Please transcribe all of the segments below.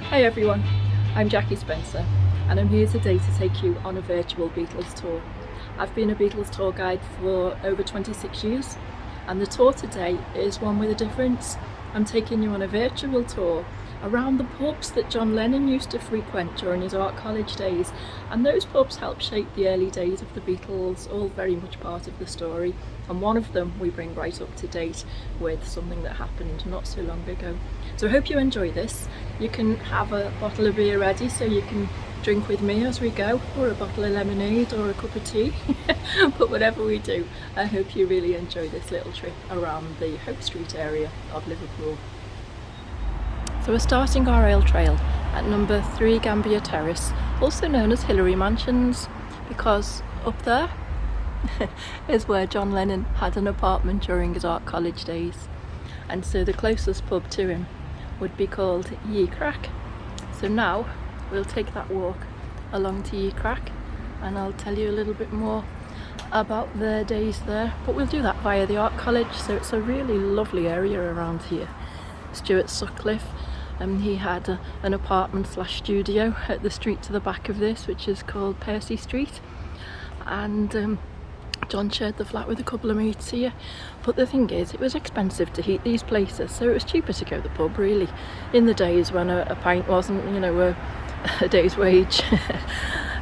Hi everyone, I'm Jackie Spencer and I'm here today to take you on a virtual Beatles tour. I've been a Beatles tour guide for over 26 years and the tour today is one with a difference. I'm taking you on a virtual tour around the pubs that John Lennon used to frequent during his art college days, and those pubs helped shape the early days of the Beatles, all very much part of the story, and one of them we bring right up to date with something that happened not so long ago. So I hope you enjoy this. You can have a bottle of beer ready so you can drink with me as we go, or a bottle of lemonade or a cup of tea. But whatever we do, I hope you really enjoy this little trip around the Hope Street area of Liverpool. So we're starting our rail trail at number 3 Gambier Terrace, also known as Hillary Mansions, because up there is where John Lennon had an apartment during his art college days, and so the closest pub to him would be called Ye Crack. So now we'll take that walk along to Ye Crack and I'll tell you a little bit more about their days there, but we'll do that via the art college. So it's a really lovely area around here. Stuart Sutcliffe, he had an apartment / studio at the street to the back of this, which is called Percy Street, and John shared the flat with a couple of mates here. But the thing is, it was expensive to heat these places, so it was cheaper to go to the pub really, in the days when a pint wasn't, a day's wage.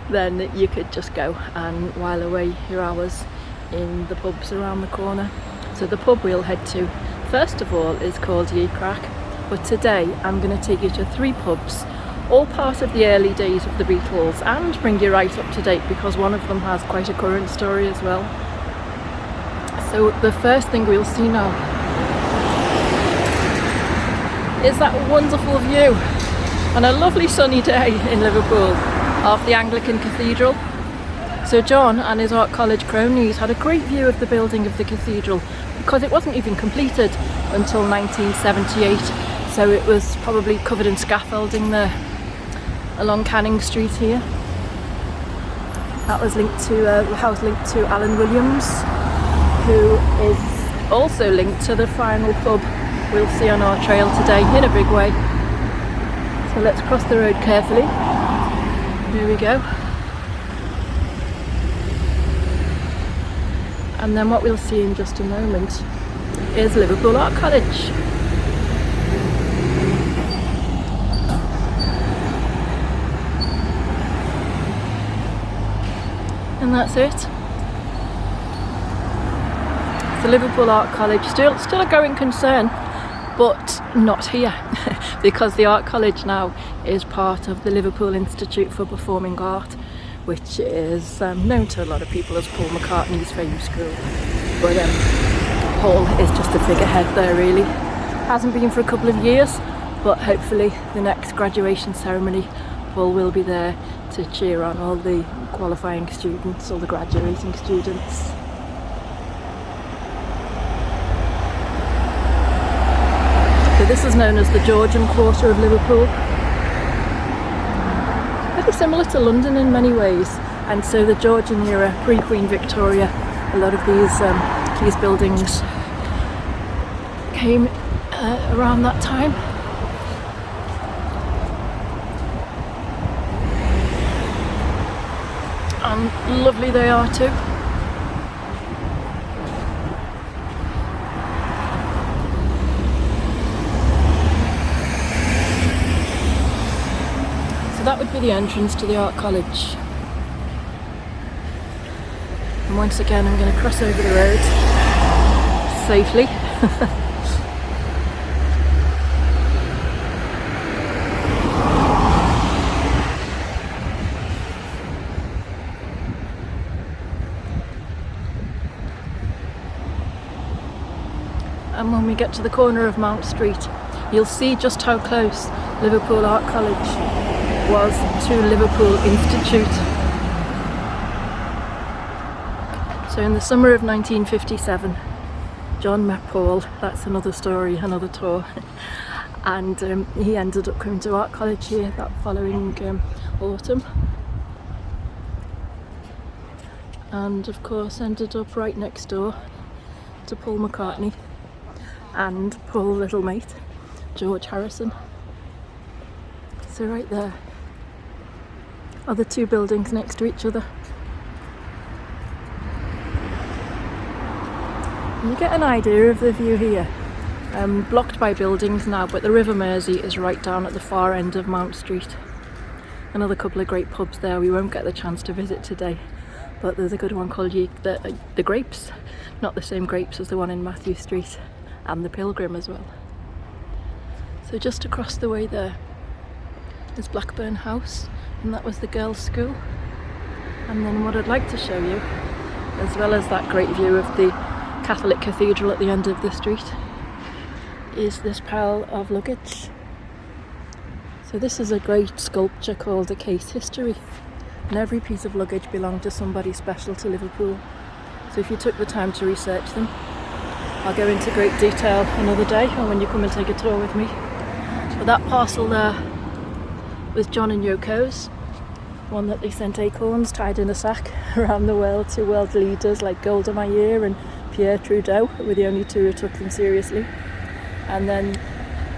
Then you could just go and while away your hours in the pubs around the corner. So the pub we'll head to first of all is called Ye Crack, but today I'm going to take you to 3 pubs, all part of the early days of the Beatles, and bring you right up to date because one of them has quite a current story as well. So the first thing we'll see now is that wonderful view on a lovely sunny day in Liverpool of the Anglican Cathedral. So John and his art college cronies had a great view of the building of the cathedral because it wasn't even completed until 1978, so it was probably covered in scaffolding there along Canning Street here. That was linked to the house linked to Alan Williams, who is also linked to the final pub we'll see on our trail today in a big way. So let's cross the road carefully. Here we go. And then what we'll see in just a moment is Liverpool Art College. And that's it. The Liverpool Art College, still a going concern, but not here because the Art College now is part of the Liverpool Institute for Performing Art, which is known to a lot of people as Paul McCartney's famous school. But Paul is just a figurehead there really. Hasn't been for a couple of years, but hopefully the next graduation ceremony Paul will be there to cheer on all the qualifying students, all the graduating students. So this is known as the Georgian Quarter of Liverpool. Very similar to London in many ways, and so the Georgian era, pre-Queen Victoria, a lot of these buildings came around that time. And lovely they are too. So that would be the entrance to the art college. And once again I'm going to cross over the road safely. And when we get to the corner of Mount Street, you'll see just how close Liverpool Art College was to Liverpool Institute. So in the summer of 1957, John met Paul. That's another story, another tour. And he ended up coming to art college here that following autumn. And of course ended up right next door to Paul McCartney and Paul's little mate, George Harrison. So right there are the two buildings next to each other. You get an idea of the view here. Blocked by buildings now, but the River Mersey is right down at the far end of Mount Street. Another couple of great pubs there we won't get the chance to visit today, but there's a good one called the Grapes, not the same grapes as the one in Matthew Street, and the Pilgrim as well. So just across the way there is Blackburn House, and that was the girls' school. And then what I'd like to show you, as well as that great view of the Catholic Cathedral at the end of the street, is this pile of luggage. So this is a great sculpture called A Case History, and every piece of luggage belonged to somebody special to Liverpool. So if you took the time to research them, I'll go into great detail another day or when you come and take a tour with me. But that parcel there was John and Yoko's, one that they sent acorns tied in a sack around the world to world leaders like Golda Meir and Pierre Trudeau, were the only two who took them seriously. And then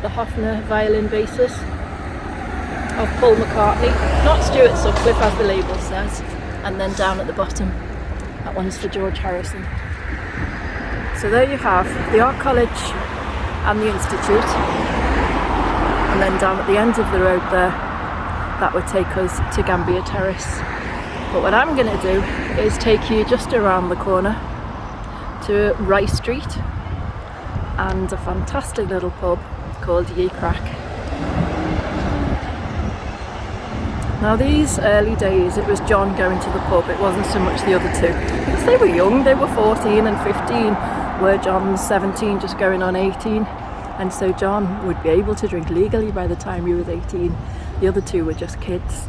the Hofner violin bassist of Paul McCartney, not Stuart Sutcliffe as the label says, and then down at the bottom, that one's for George Harrison. So there you have the Art College and the Institute, and then down at the end of the road there, that would take us to Gambier Terrace. But what I'm going to do is take you just around the corner to Rice Street and a fantastic little pub called Ye Crack. Now these early days it was John going to the pub, it wasn't so much the other two, because they were young, they were 14 and 15, where John's 17 just going on 18, and so John would be able to drink legally by the time he was 18. The other two were just kids.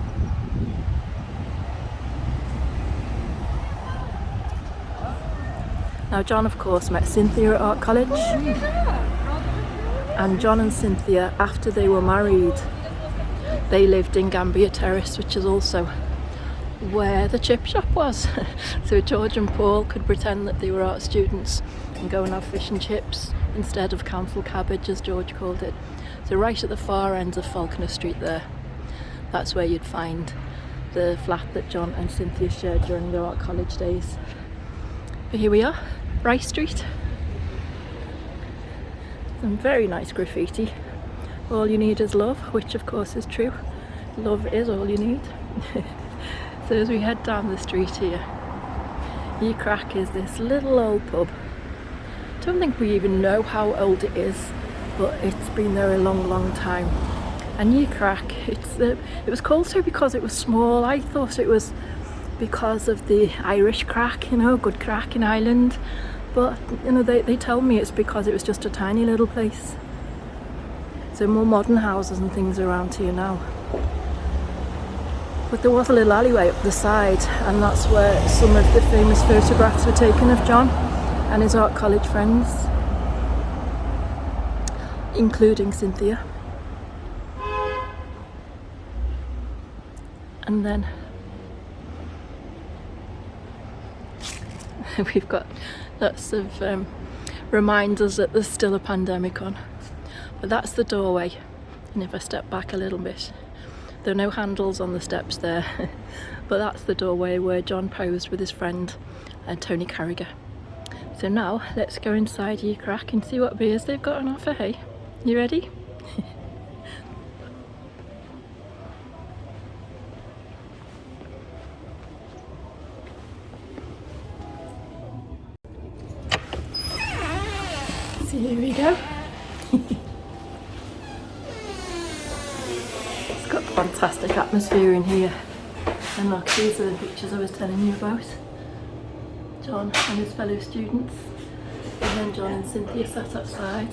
Now John of course met Cynthia at Art College, and John and Cynthia, after they were married, they lived in Gambier Terrace, which is also where the chip shop was. So George and Paul could pretend that they were art students and go and have fish and chips instead of council cabbage, as George called it. So right at the far end of Falconer Street there, that's where you'd find the flat that John and Cynthia shared during their Art College days. But here we are, Rice Street. Some very nice graffiti. All you need is love, which of course is true. Love is all you need. So as we head down the street here, Ye Crack is this little old pub. Don't think we even know how old it is, but it's been there a long time. And Ye Crack, it was called so because it was small. I thought it was because of the Irish crack, you know, good crack in Ireland. But you know, they tell me it's because it was just a tiny little place. So more modern houses and things around here now. But there was a little alleyway up the side, and that's where some of the famous photographs were taken of John and his Art College friends, including Cynthia. And then we've got lots of reminders that there's still a pandemic on. But that's the doorway, and if I step back a little bit, there are no handles on the steps there, but that's the doorway where John posed with his friend Tony Carragher. So now let's go inside Ye Crack and see what beers they've got on offer, hey? You ready? So here we go. Fantastic atmosphere in here, and look, these are the pictures I was telling you about. John and his fellow students, and then John and Cynthia sat outside.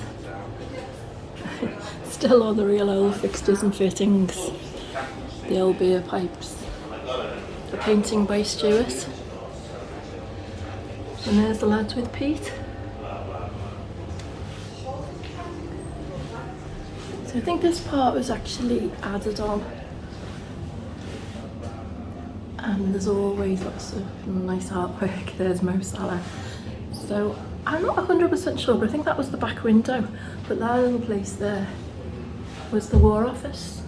Still all the real old fixtures and fittings, the old beer pipes, a painting by Stuart, and there's the lads with Pete. So I think this part was actually added on, and there's always lots of nice artwork. There's Mo Salah. So I'm not 100% sure, but I think that was the back window, but that little place there was the War Office.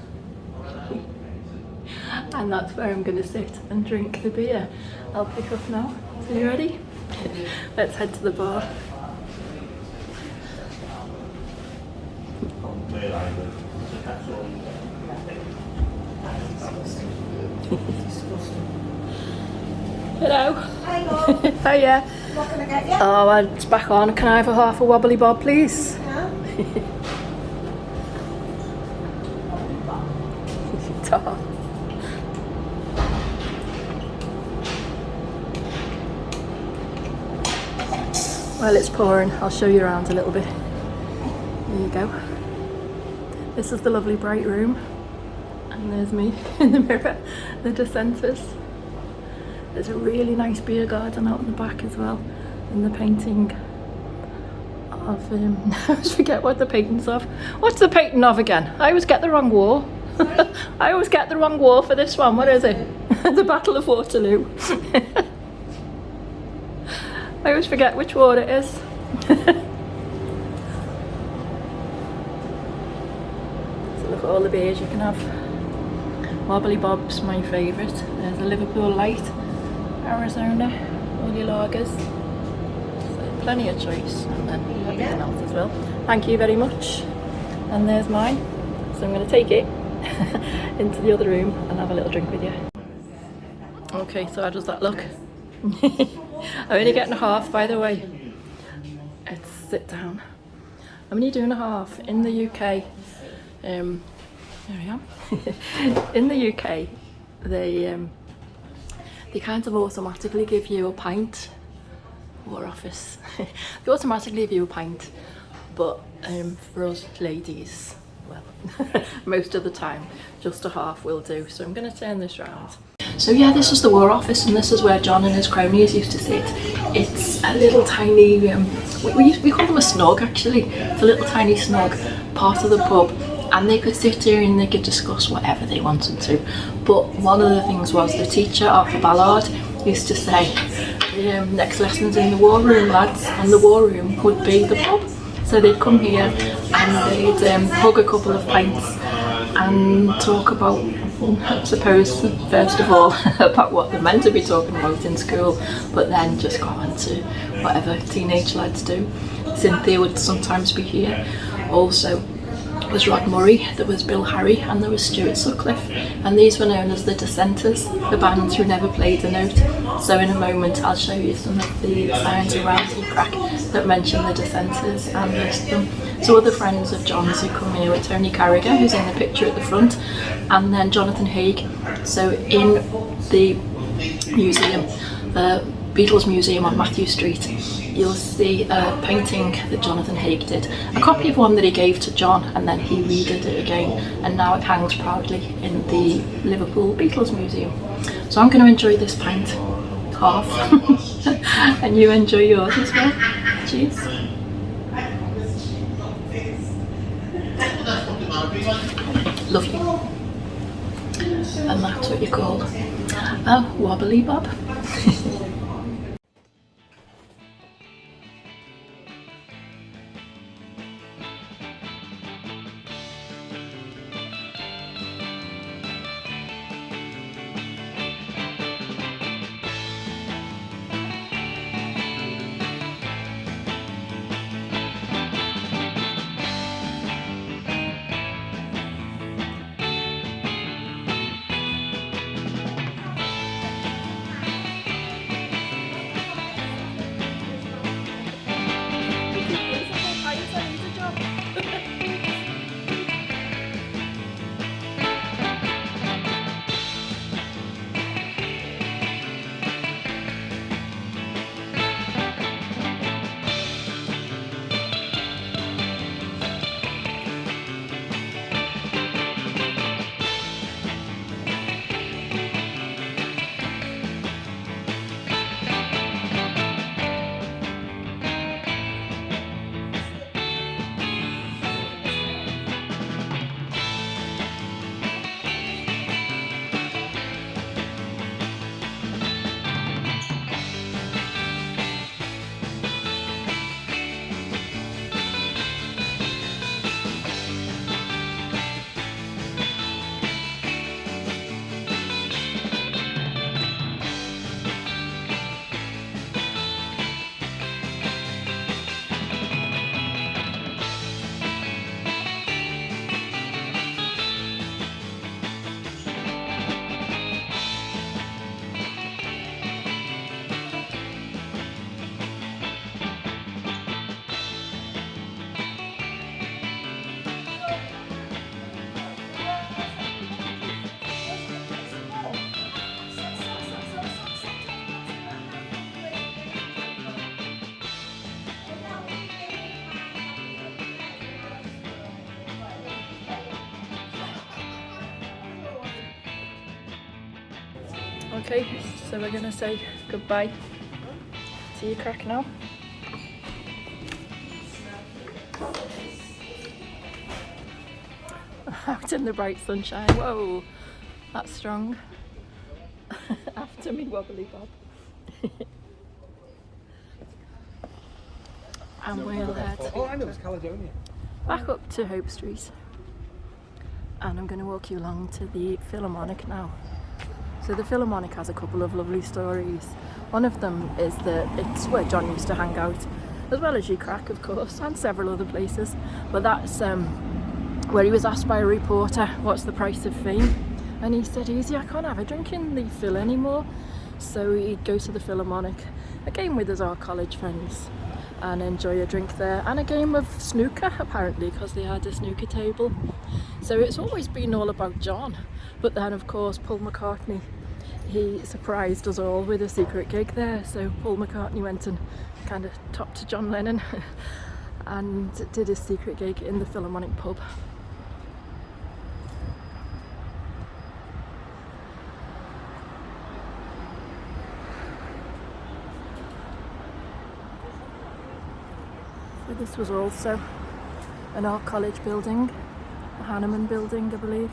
And that's where I'm going to sit and drink the beer I'll pick up now. So you ready? Let's head to the bar. Hello. Hello. Hiya. What can I get you? Oh, it's back on. Can I have a half a wobbly bob, please? Yeah. Ta. Well, it's pouring. I'll show you around a little bit. There you go. This is the lovely bright room. And there's me in the mirror, the dissenters. There's a really nice beer garden out in the back as well. And the painting of, I always forget what the painting's of. What's the painting of again? I always get the wrong war. I always get the wrong war for this one. What is it? The Battle of Waterloo. I always forget which war it is. So look at all the beers you can have. Wobbly Bob's my favourite. There's a Liverpool Light, Arizona, all your lagers. So plenty of choice, and then everything else as well. Thank you very much. And there's mine. So I'm going to take it into the other room and have a little drink with you. Okay, so how does that look? I'm only getting a half, by the way. Let's sit down. I'm only doing a half. In the UK, there I am. In the UK, they kind of automatically give you a pint. War Office. They automatically give you a pint, but for us ladies, well, most of the time, just a half will do. So I'm going to turn this round. So yeah, this is the War Office, and this is where John and his cronies used to sit. It's a little tiny, we call them a snog actually. It's a little tiny snog, part of the pub, and they could sit here and they could discuss whatever they wanted to. But one of the things was the teacher, Arthur Ballard, used to say, next lesson's in the war room, lads, and the war room would be the pub. So they'd come here and they'd hug a couple of pints and talk about, I suppose, first of all, about what they're meant to be talking about in school, but then just go on to whatever teenage lads do. Cynthia would sometimes be here. Also, there was Rod Murray, there was Bill Harry, and there was Stuart Sutcliffe, and these were known as the Dissenters, the band who never played a note. So in a moment I'll show you some of the signs around the crack that mention the Dissenters and list them. So other friends of John's who come here were Tony Carragher, who's in the picture at the front, and then Jonathan Haigh. So in the museum, the Beatles Museum on Matthew Street, you'll see a painting that Jonathan Haigh did, a copy of one that he gave to John, and then he redid it again, and now it hangs proudly in the Liverpool Beatles Museum. So I'm going to enjoy this pint, half, and you enjoy yours as well. Cheers. Lovely. And that's what you call a wobbly bob. Okay, so we're gonna say goodbye to your crack now. Out in the bright sunshine. Whoa, that's strong. After me, wobbly bob. And we'll head back up to Hope Street. And I'm going to walk you along to the Philharmonic now. So the Philharmonic has a couple of lovely stories. One of them is that it's where John used to hang out, as well as Ye Crack, of course, and several other places. But that's where he was asked by a reporter, what's the price of fame? And he said, easy, I can't have a drink in the Phil anymore. So he'd go to the Philharmonic, again with his art college friends, and enjoy a drink there, and a game of snooker, apparently, because they had a snooker table. So it's always been all about John. But then, of course, Paul McCartney, he surprised us all with a secret gig there. So Paul McCartney went and kind of talked to John Lennon and did his secret gig in the Philharmonic pub. So this was also an art college building, a Hanneman building, I believe.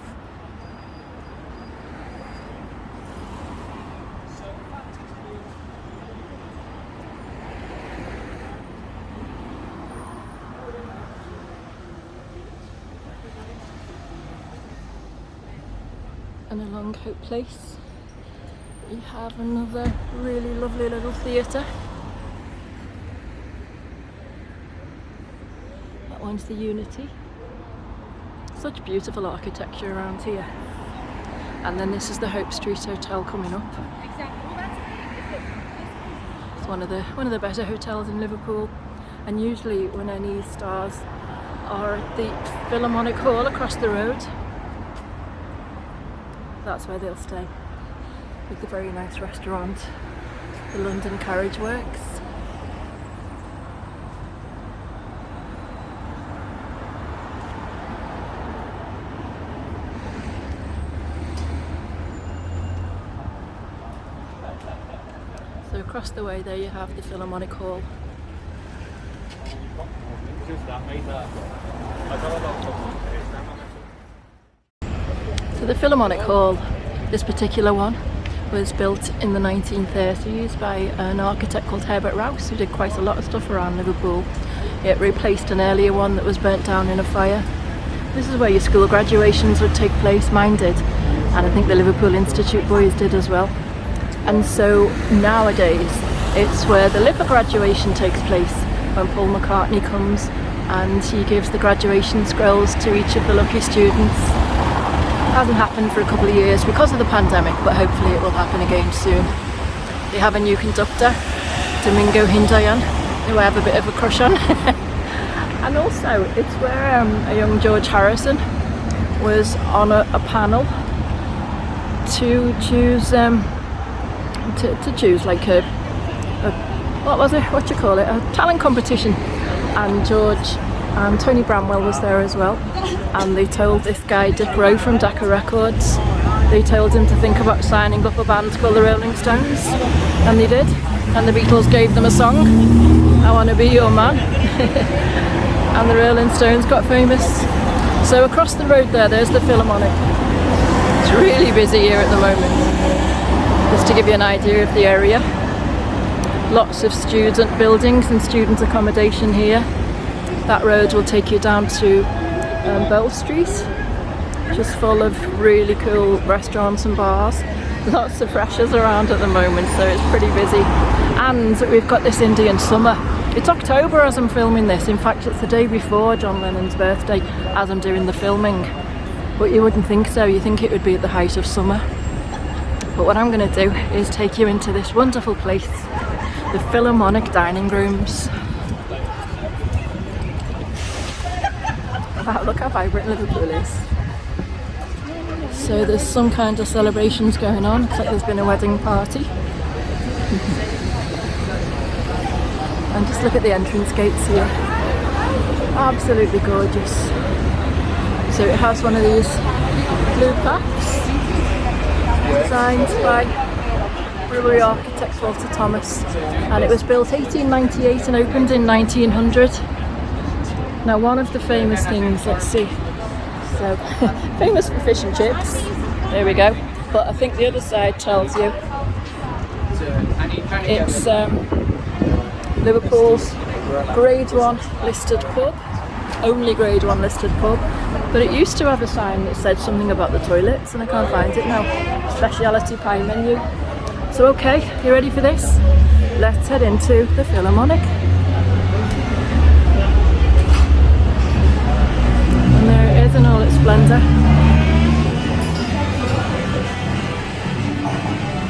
And along Hope Place, you have another really lovely little theatre. That one's the Unity. Such beautiful architecture around here. And then this is the Hope Street Hotel coming up. It's one of the better hotels in Liverpool. And usually when any stars are at the Philharmonic Hall across the road, that's where they'll stay, with the very nice restaurant, the London Carriage Works. So across the way there you have the Philharmonic Hall. So the Philharmonic Hall, this particular one, was built in the 1930s by an architect called Herbert Rouse, who did quite a lot of stuff around Liverpool. It replaced an earlier one that was burnt down in a fire. This is where your school graduations would take place, mine did, and I think the Liverpool Institute boys did as well. And so nowadays it's where the Liverpool graduation takes place, when Paul McCartney comes and he gives the graduation scrolls to each of the lucky students. Hasn't happened for a couple of years because of the pandemic, but hopefully it will happen again soon. They have a new conductor, Domingo Hindayan, who I have a bit of a crush on. And also it's where a young George Harrison was on a panel to choose choose like a what was it? What do you call it? A talent competition. And George and Tony Bramwell was there as well. And they told this guy Dick Rowe from Decca Records, they told him to think about signing up a band called the Rolling Stones, and they did. And the Beatles gave them a song, I Want to Be Your Man. And the Rolling Stones got famous. So across the road there's the Philharmonic. It's really busy here at the moment. Just to give you an idea of the area. Lots of student buildings and student accommodation here. That road will take you down to Bow Street, just full of really cool restaurants and bars. Lots of freshers around at the moment, so it's pretty busy. And we've got this Indian summer. It's October as I'm filming this. In fact, it's the day before John Lennon's birthday as I'm doing the filming. But you wouldn't think so. You think it would be at the height of summer. But what I'm going to do is take you into this wonderful place, the Philharmonic dining rooms. Wow, look how vibrant Liverpool is. So there's some kind of celebrations going on. Looks like there's been a wedding party. And just look at the entrance gates here. Absolutely gorgeous. So it has one of these blue plaques designed by contemporary architect Walter Thomas, and it was built 1898 and opened in 1900. Now, one of the famous things, let's see, so famous for fish and chips, there we go, but I think the other side tells you it's Liverpool's grade 1 listed pub, only grade 1 listed pub, but it used to have a sign that said something about the toilets and I can't find it now. Speciality pie menu. So okay, you ready for this? Let's head into the Philharmonic. And there it is in all its splendour.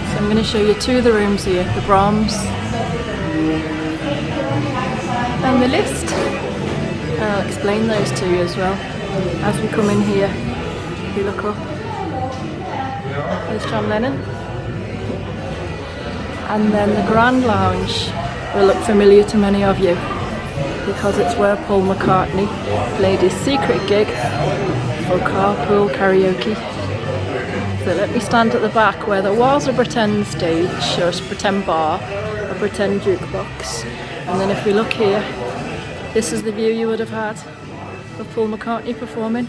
So I'm going to show you two of the rooms here, the Brahms and the Liszt. I'll explain those to you as well. As we come in here, if you look up, there's John Lennon. And then the Grand Lounge will look familiar to many of you because it's where Paul McCartney played his secret gig for carpool karaoke. So let me stand at the back where there was a pretend stage, or a pretend bar, a pretend jukebox. And then if we look here, this is the view you would have had of Paul McCartney performing.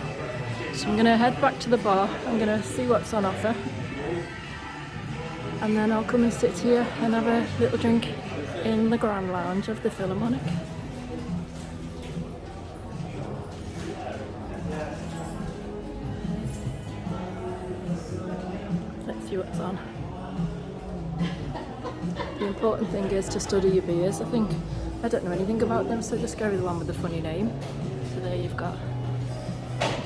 So I'm going to head back to the bar, I'm going to see what's on offer, and then I'll come and sit here and have a little drink in the Grand Lounge of the Philharmonic. Let's see what's on. The important thing is to study your beers. I don't know anything about them, so just go with the one with the funny name. So there you've got,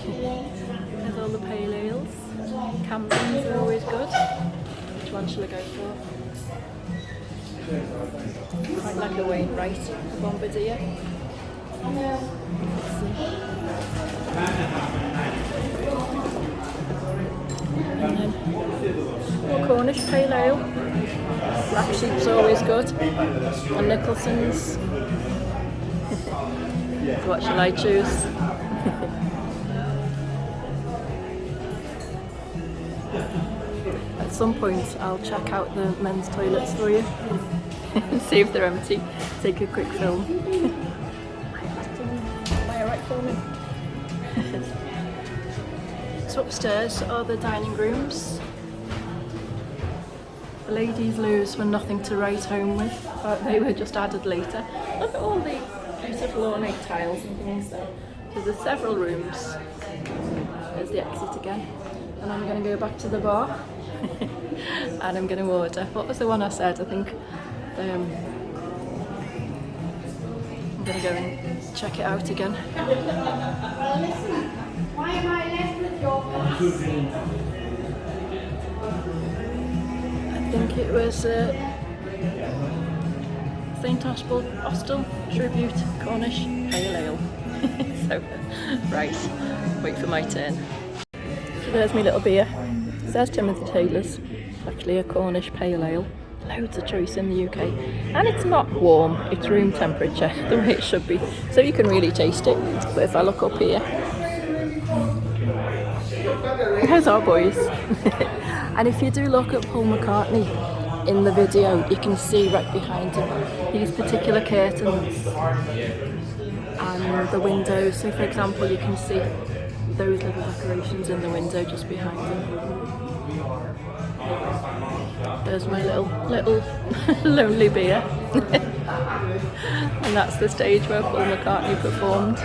there's all the pale ales. Camden's are always good. Which one shall I go for? Quite like a Wainwright, a Bombardier. Let's see. And then more Cornish pale ale. Black Sheep's always good. And Nicholson's. What shall I choose? At some point I'll check out the men's toilets for you and see if they're empty. Take a quick film. Am I alright filming? So upstairs are the dining rooms. The ladies' loos were nothing to write home with, but they were just added later. Look at all the beautiful ornate tiles and things there. So there's several rooms. There's the exit again. And I'm going to go back to the bar and I'm going to order. What was the one I said? I think I'm going to go and check it out again. Why am I left with your glass? I think it was St Austell Tribute Cornish Pale Ale. So, right, wait for my turn. So there's my little beer. It says Timothy Taylor's. It's actually a Cornish Pale Ale. Loads of choice in the UK. And it's not warm, it's room temperature, the way it should be. So you can really taste it. But if I look up here, there's our boys. And if you do look at Paul McCartney in the video, you can see right behind him these particular curtains and the windows. So for example, you can see those little decorations in the window just behind him. There's my little lonely beer. And that's the stage where Paul McCartney performed.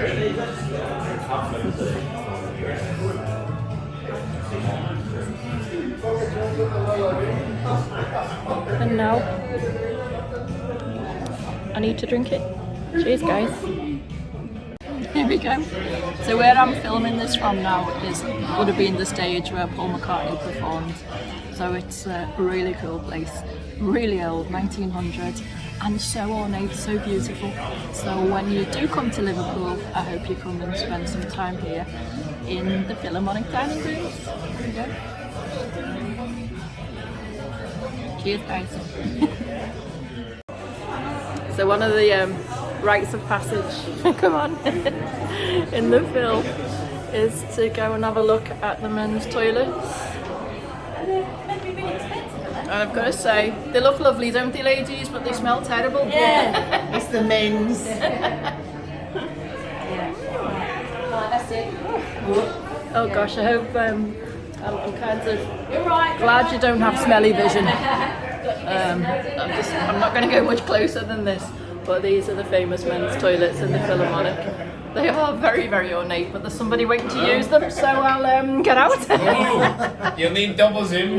And now I need to drink it. Cheers, guys. Here we go. So where I'm filming this from now would have been the stage where Paul McCartney performed. So it's a really cool place, really old, 1900, and so ornate, so beautiful. So when you do come to Liverpool, I hope you come and spend some time here in the Philharmonic dining rooms. There we go. Cheers, guys. So one of the rites of passage, come on, in the film is to go and have a look at the men's toilets. And I've got to say, they look lovely, don't they, ladies? But they smell terrible. Yeah, it's the men's. That's it. Oh gosh, I hope I'm kind of glad you don't have smelly vision. I'm not going to go much closer than this, but these are the famous men's toilets in the Philharmonic. They are very, very ornate, but there's somebody waiting to use them, so I'll get out. You'll need double zoom.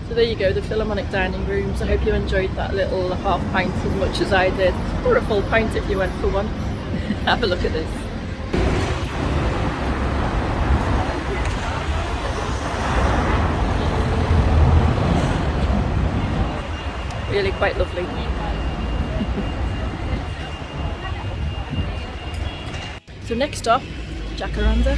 So there you go, the Philharmonic dining rooms. I hope you enjoyed that little half pint as much as I did, or a full pint if you went for one. Have a look at this. Really quite lovely. So next stop, Jacaranda.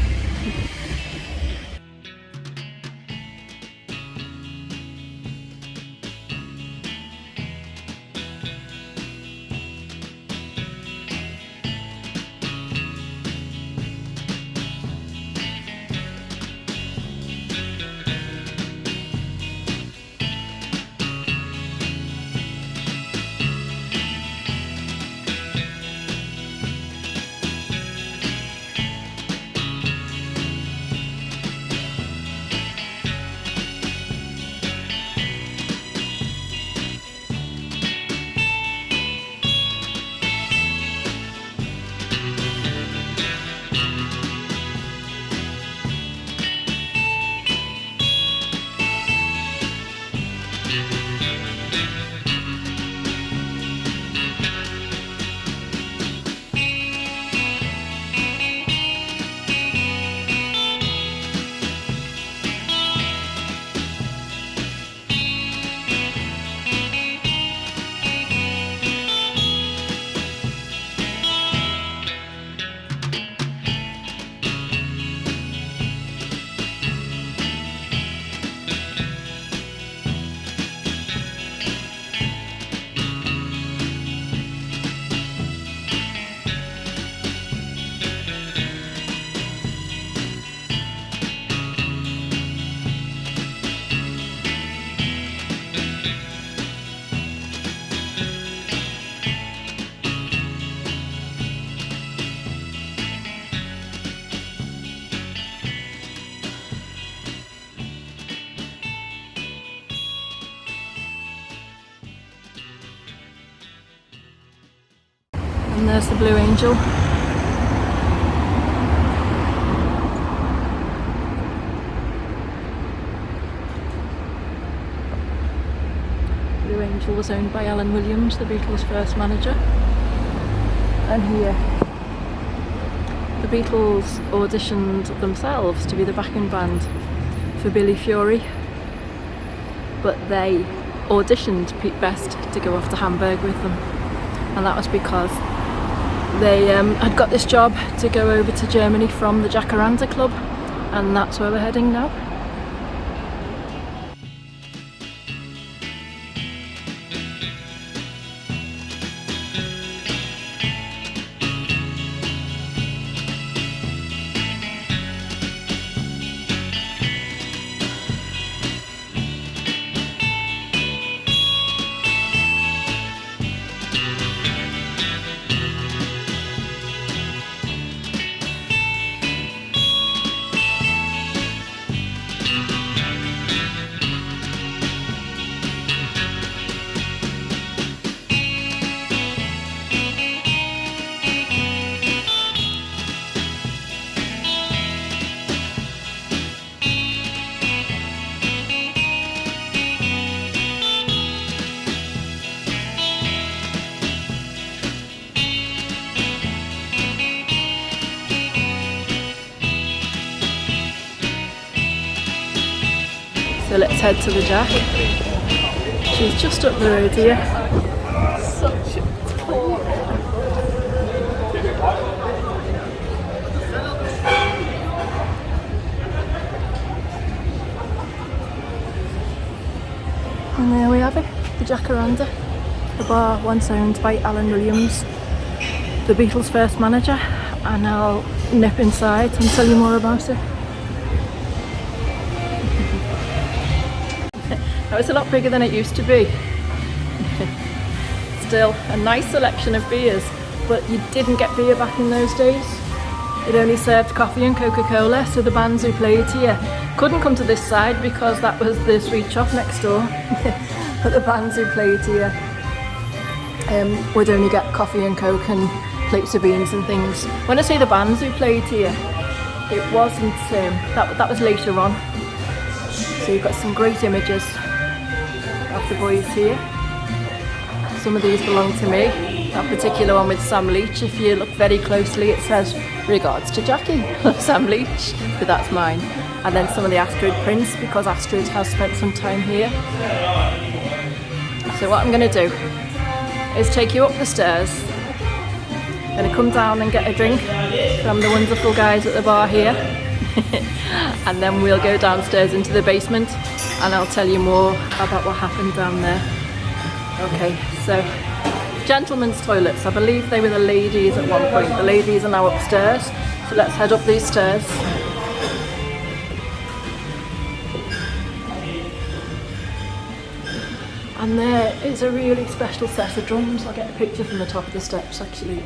And there's the Blue Angel. Blue Angel was owned by Alan Williams, the Beatles' first manager. And here, the Beatles auditioned themselves to be the backing band for Billy Fury, but they auditioned Pete Best to go off to Hamburg with them, and that was because they had got this job to go over to Germany from the Jacaranda Club, and that's where we're heading now. So let's head to the Jack. She's just up the road here. Such a poor. And there we have it, the Jacaranda. The bar once owned by Alan Williams, the Beatles' first manager, and I'll nip inside and tell you more about it. Now it's a lot bigger than it used to be. Still a nice selection of beers, but you didn't get beer back in those days. It only served coffee and Coca-Cola, so the bands who played here couldn't come to this side because that was the sweet shop next door. But the bands who played here would only get coffee and Coke and plates of beans and things. When I say the bands who played here, it wasn't, that was later on. So you've got some great images of the boys here. Some of these belong to me. That particular one with Sam Leach, if you look very closely, it says, "Regards to Jackie," Sam Leach, but that's mine. And then some of the Astrid prints, because Astrid has spent some time here. So what I'm going to do is take you up the stairs. I'm going to come down and get a drink from the wonderful guys at the bar here. And then we'll go downstairs into the basement and I'll tell you more about what happened down there. Okay, so gentlemen's toilets. I believe they were the ladies at one point. The ladies are now upstairs, so let's head up these stairs. And there is a really special set of drums. I'll get a picture from the top of the steps actually.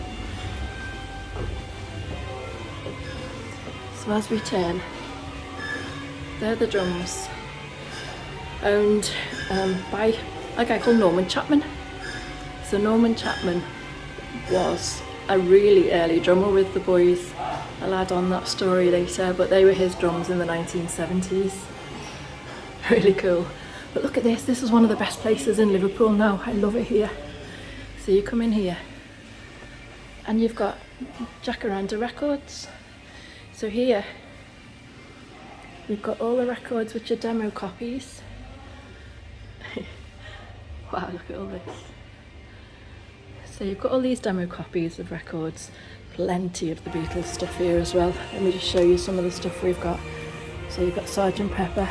So as we turn, they're the drums, owned by a guy called Norman Chapman. So Norman Chapman was a really early drummer with the boys. I'll add on that story later, but they were his drums in the 1970s. Really cool. But look at this, this is one of the best places in Liverpool now. I love it here. So you come in here and you've got Jacaranda records. So here we've got all the records which are demo copies. Wow, look at all this. So you've got all these demo copies of records, plenty of the Beatles stuff here as well. Let me just show you some of the stuff we've got. So you've got Sgt. Pepper.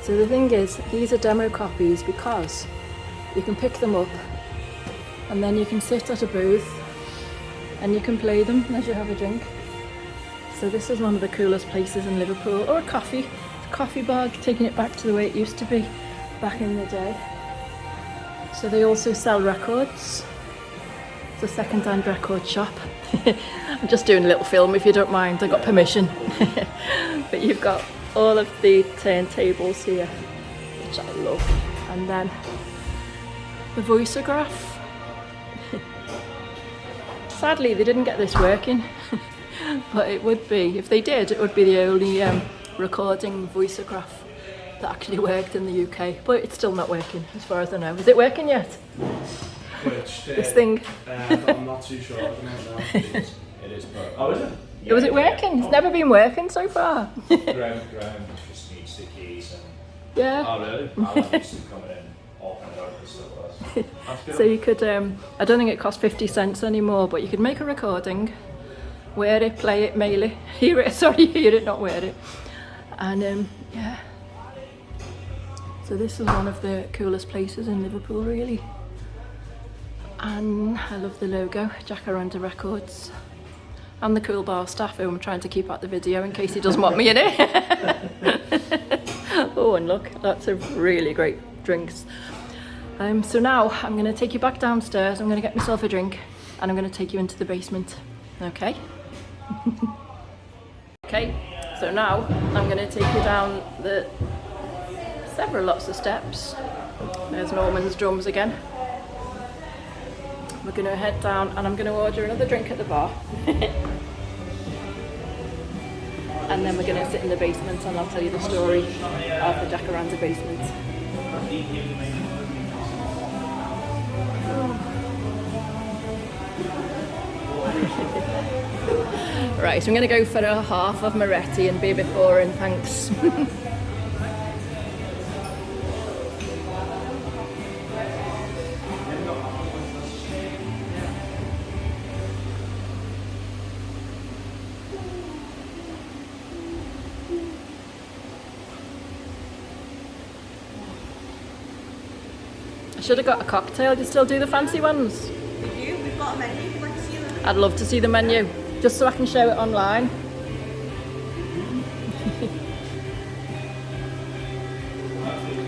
So the thing is, these are demo copies because you can pick them up and then you can sit at a booth and you can play them as you have a drink. So this is one of the coolest places in Liverpool. Or a coffee bar, taking it back to the way it used to be back in the day. So they also sell records. It's a second-hand record shop. I'm just doing a little film if you don't mind, I got permission. But you've got all of the turntables here, which I love. And then the voiceograph. Sadly, they didn't get this working, but it would be, if they did, it would be the only recording voiceograph that actually worked in the UK, but it's still not working as far as I know. Is it working yet? Which, this thing? I'm not too sure. It is, but... Oh, is it? Yeah, was it working? It's never been working so far. Graham just needs the keys and... Yeah. Oh really? I'll used to come in, open it up and stuff like that. So you could, I don't think it costs 50 cents anymore, but you could make a recording, wear it, play it, mail it, hear it, not wear it. And yeah. So this is one of the coolest places in Liverpool really. And I love the logo, Jacaranda Records. And the cool bar staff who I'm trying to keep out the video in case he doesn't want me in it. Oh, and look, lots of really great drinks. So now I'm going to take you back downstairs, I'm going to get myself a drink and I'm going to take you into the basement, okay? Okay, so now I'm going to take you down the several lots of steps. There's Norman's drums again. We're going to head down and I'm going to order another drink at the bar. And then we're going to sit in the basement and I'll tell you the story of the Jacaranda basement. Right, so I'm going to go for a half of Moretti and be a bit boring, thanks. I should have got a cocktail. Do you still do the fancy ones? We do. We've got a menu. If you'd like to see them. I'd love to see the menu, just so I can show it online.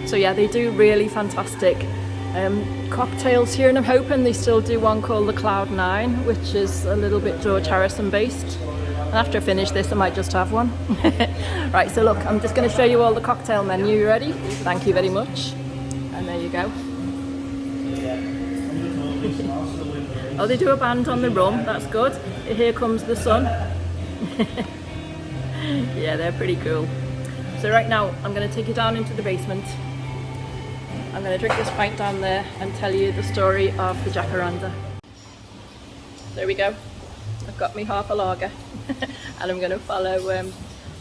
So yeah, they do really fantastic cocktails here, and I'm hoping they still do one called the Cloud 9, which is a little bit George Harrison based. And after I finish this, I might just have one. Right, so look, I'm just going to show you all the cocktail menu. You ready? Thank you very much. And there you go. Oh, they do a band on the rum, that's good. Here comes the sun. Yeah, they're pretty cool. So right now, I'm going to take you down into the basement. I'm going to drink this pint down there and tell you the story of the jacaranda. There we go. I've got me half a lager. And I'm going to follow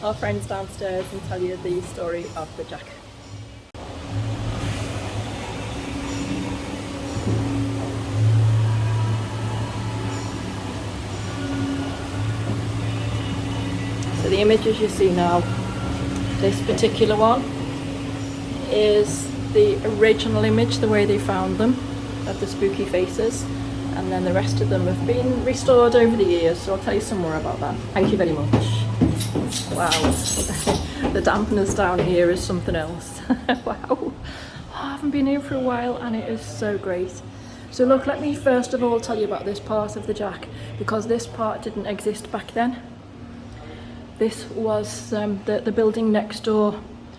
our friends downstairs and tell you the story of the jack. So the images you see now, this particular one is the original image, the way they found them, of the spooky faces, and then the rest of them have been restored over the years, so I'll tell you some more about that. Thank you very much. Wow, the dampness down here is something else. Wow, oh, I haven't been here for a while and it is so great. So look, let me first of all tell you about this part of the jack, because this part didn't exist back then. This was the building next door.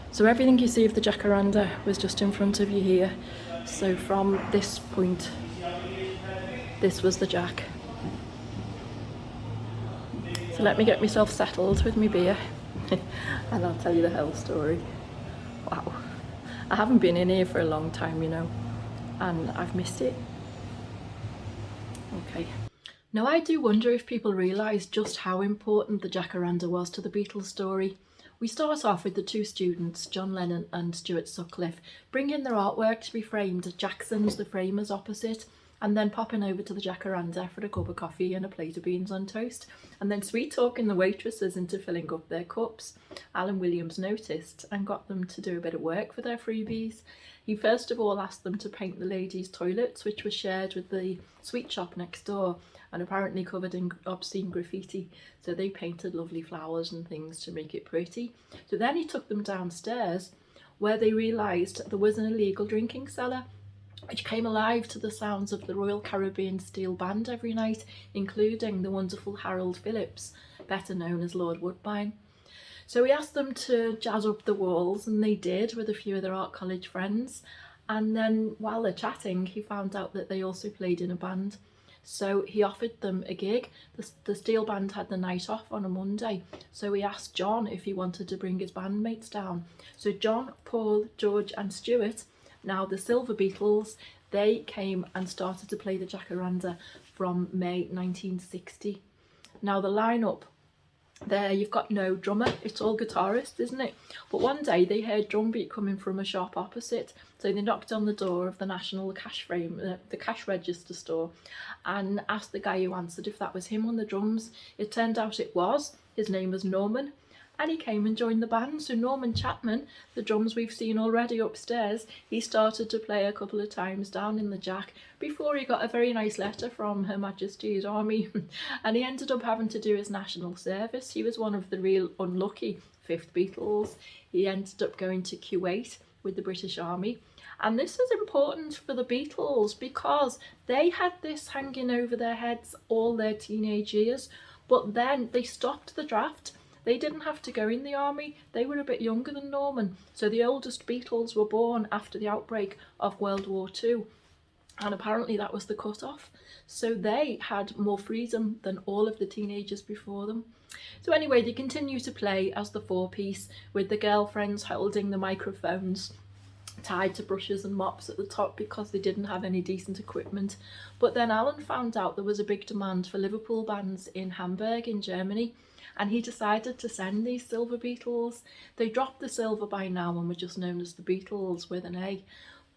So everything you see of the jacaranda was just in front of you here. So from this point, this was the jack. So let me get myself settled with my beer and I'll tell you the whole story. Wow, I haven't been in here for a long time, you know, and I've missed it. Okay. Now I do wonder if people realise just how important the jacaranda was to the Beatles story. We start off with the two students, John Lennon and Stuart Sutcliffe, bringing their artwork to be framed at Jackson's, the framers opposite, and then popping over to the jacaranda for a cup of coffee and a plate of beans on toast, and then sweet talking the waitresses into filling up their cups. Alan Williams noticed and got them to do a bit of work for their freebies. He first of all asked them to paint the ladies' toilets, which were shared with the sweet shop next door, and apparently covered in obscene graffiti, so they painted lovely flowers and things to make it pretty. So then he took them downstairs, where they realised there was an illegal drinking cellar, which came alive to the sounds of the Royal Caribbean Steel Band every night, including the wonderful Harold Phillips, better known as Lord Woodbine. So he asked them to jazz up the walls, and they did with a few of their art college friends. And then while they're chatting, he found out that they also played in a band. So he offered them a gig. The steel band had the night off on a Monday, so he asked John if he wanted to bring his bandmates down. So John, Paul, George and Stuart, now the Silver Beatles, they came and started to play the jacaranda from May 1960. Now the lineup there, you've got no drummer, it's all guitarists, isn't it? But one day they heard drum beat coming from a shop opposite, so they knocked on the door of the National the cash register store, and asked the guy who answered if that was him on the drums. It turned out it was. His name was Norman, and he came and joined the band. So Norman Chapman, the drums we've seen already upstairs, he started to play a couple of times down in the jack before he got a very nice letter from Her Majesty's Army and he ended up having to do his national service. He was one of the real unlucky fifth Beatles. He ended up going to Kuwait with the British Army. And this is important for the Beatles because they had this hanging over their heads all their teenage years, but then they stopped the draft. They didn't have to go in the army. They were a bit younger than Norman. So the oldest Beatles were born after the outbreak of World War II. And apparently that was the cut-off. So they had more freedom than all of the teenagers before them. So anyway, they continue to play as the four-piece with the girlfriends holding the microphones tied to brushes and mops at the top because they didn't have any decent equipment. But then Alan found out there was a big demand for Liverpool bands in Hamburg in Germany, and he decided to send these Silver Beatles. They dropped the silver by now and were just known as the Beatles with an A,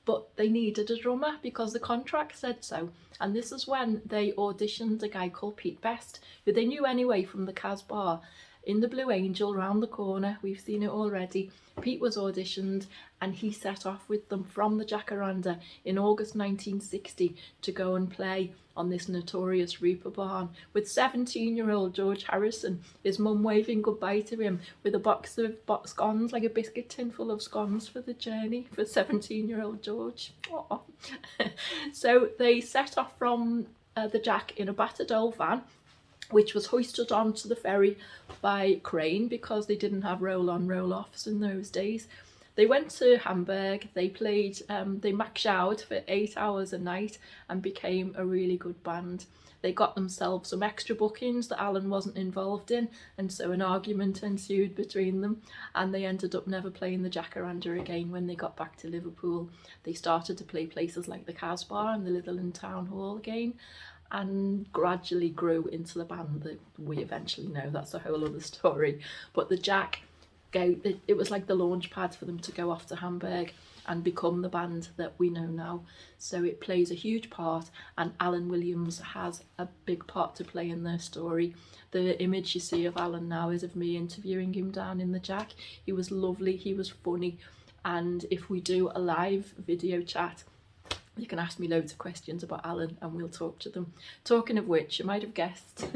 but they needed a drummer because the contract said so. And this is when they auditioned a guy called Pete Best, who they knew anyway from the Casbah. in the Blue Angel round the corner. We've seen it already. Pete was auditioned and he set off with them from the Jacaranda in August 1960 to go and play on this notorious Reaper barn with 17-year-old George Harrison, his mum waving goodbye to him with a box of scones, like a biscuit tin full of scones for the journey for 17-year-old George. So they set off from the Jack in a battered old van, which was hoisted onto the ferry by crane because they didn't have roll-on, roll-offs in those days. They went to Hamburg, they played, they maxed out for 8 hours a night and became a really good band. They got themselves some extra bookings that Alan wasn't involved in, and so an argument ensued between them, and they ended up never playing the Jacaranda again when they got back to Liverpool. They started to play places like the Casbah and the Litherland Town Hall again, and gradually grew into the band that we eventually know. That's a whole other story. But the Jack, it was like the launch pad for them to go off to Hamburg and become the band that we know now. So it plays a huge part, and Alan Williams has a big part to play in their story. The image you see of Alan now is of me interviewing him down in the Jack. He was lovely, he was funny, and if we do a live video chat, you can ask me loads of questions about Alan and we'll talk to them. Talking of which, you might have guessed,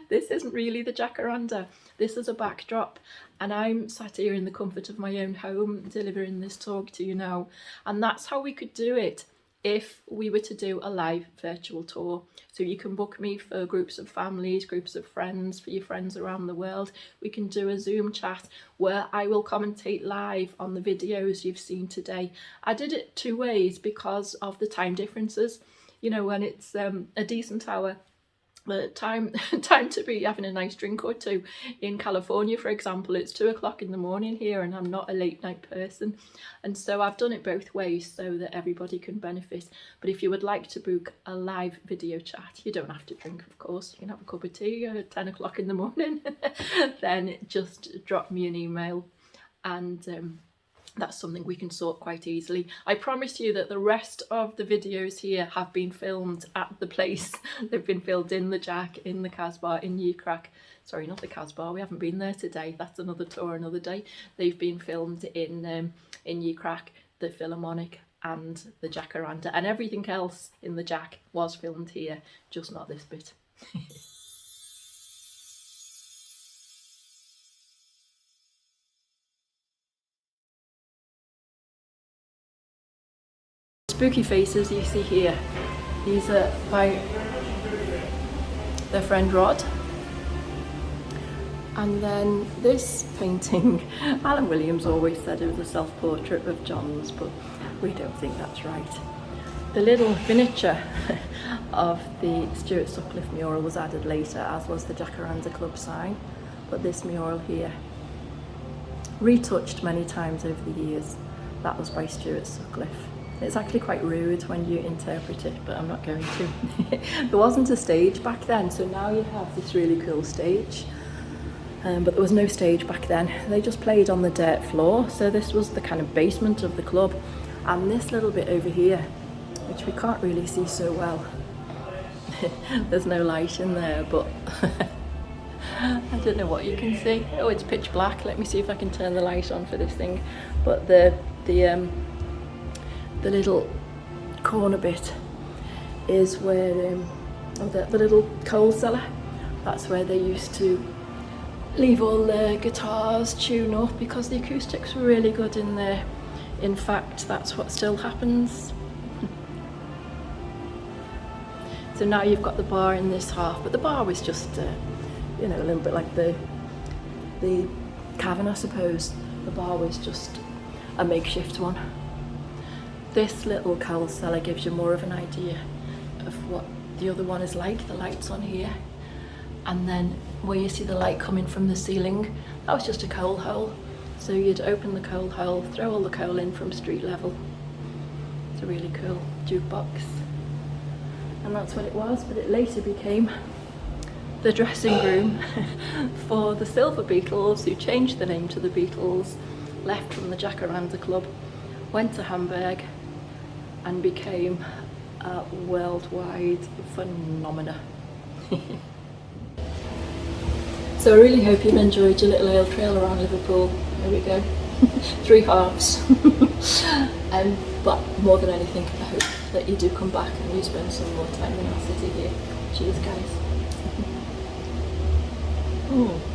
this isn't really the Jacaranda. This is a backdrop, and I'm sat here in the comfort of my own home delivering this talk to you now. And that's how we could do it if we were to do a live virtual tour. So you can book me for groups of families, groups of friends, for your friends around the world. We can do a Zoom chat where I will commentate live on the videos you've seen today. I did it 2 ways because of the time differences. You know, when it's a decent hour, the time to be having a nice drink or two. In California, for example, it's 2 o'clock in the morning here, and I'm not a late night person, and so I've done it both ways so that everybody can benefit. But if you would like to book a live video chat, you don't have to drink, of course. You can have a cup of tea at 10 o'clock in the morning. Then just drop me an email, and that's something we can sort quite easily. I promise you that the rest of the videos here have been filmed at the place. They've been filmed in the Jack, in the Casbah, in Yecrac. Sorry, not the Casbah, we haven't been there today. That's another tour, another day. They've been filmed in Yecrac, the Philharmonic and the Jacaranda, and everything else in the Jack was filmed here, just not this bit. Spooky faces you see here, these are by their friend Rod. And then this painting, Alan Williams always said it was a self-portrait of John's, but we don't think that's right. The little miniature of the Stuart Sutcliffe mural was added later, as was the Jacaranda Club sign, but this mural here, retouched many times over the years, that was by Stuart Sutcliffe. It's actually quite rude when you interpret it, but I'm not going to. There wasn't a stage back then, so now you have this really cool stage. But there was no stage back then. They just played on the dirt floor, so this was the kind of basement of the club. And this little bit over here, which we can't really see so well. There's no light in there, but I don't know what you can see. Oh, it's pitch black. Let me see if I can turn the light on for this thing. But the little corner bit is where the little coal cellar, that's where they used to leave all the guitars, tune up, because the acoustics were really good in there. In fact, that's what still happens. So now you've got the bar in this half, but the bar was just you know, a little bit like the cavern, I suppose. The bar was just a makeshift one. This little coal cellar gives you more of an idea of what the other one is like. The light's on here, and then where you see the light coming from the ceiling, that was just a coal hole. So you'd open the coal hole, throw all the coal in from street level. It's a really cool jukebox, and that's what it was, but it later became the dressing room for the Silver Beatles, who changed the name to the Beatles, left from the Jacaranda Club, went to Hamburg, and became a worldwide phenomena. So I really hope you've enjoyed your little ale trail around Liverpool. There we go. 3 halves. But more than anything, I hope that you do come back and you spend some more time in our city here. Cheers, guys. Oh.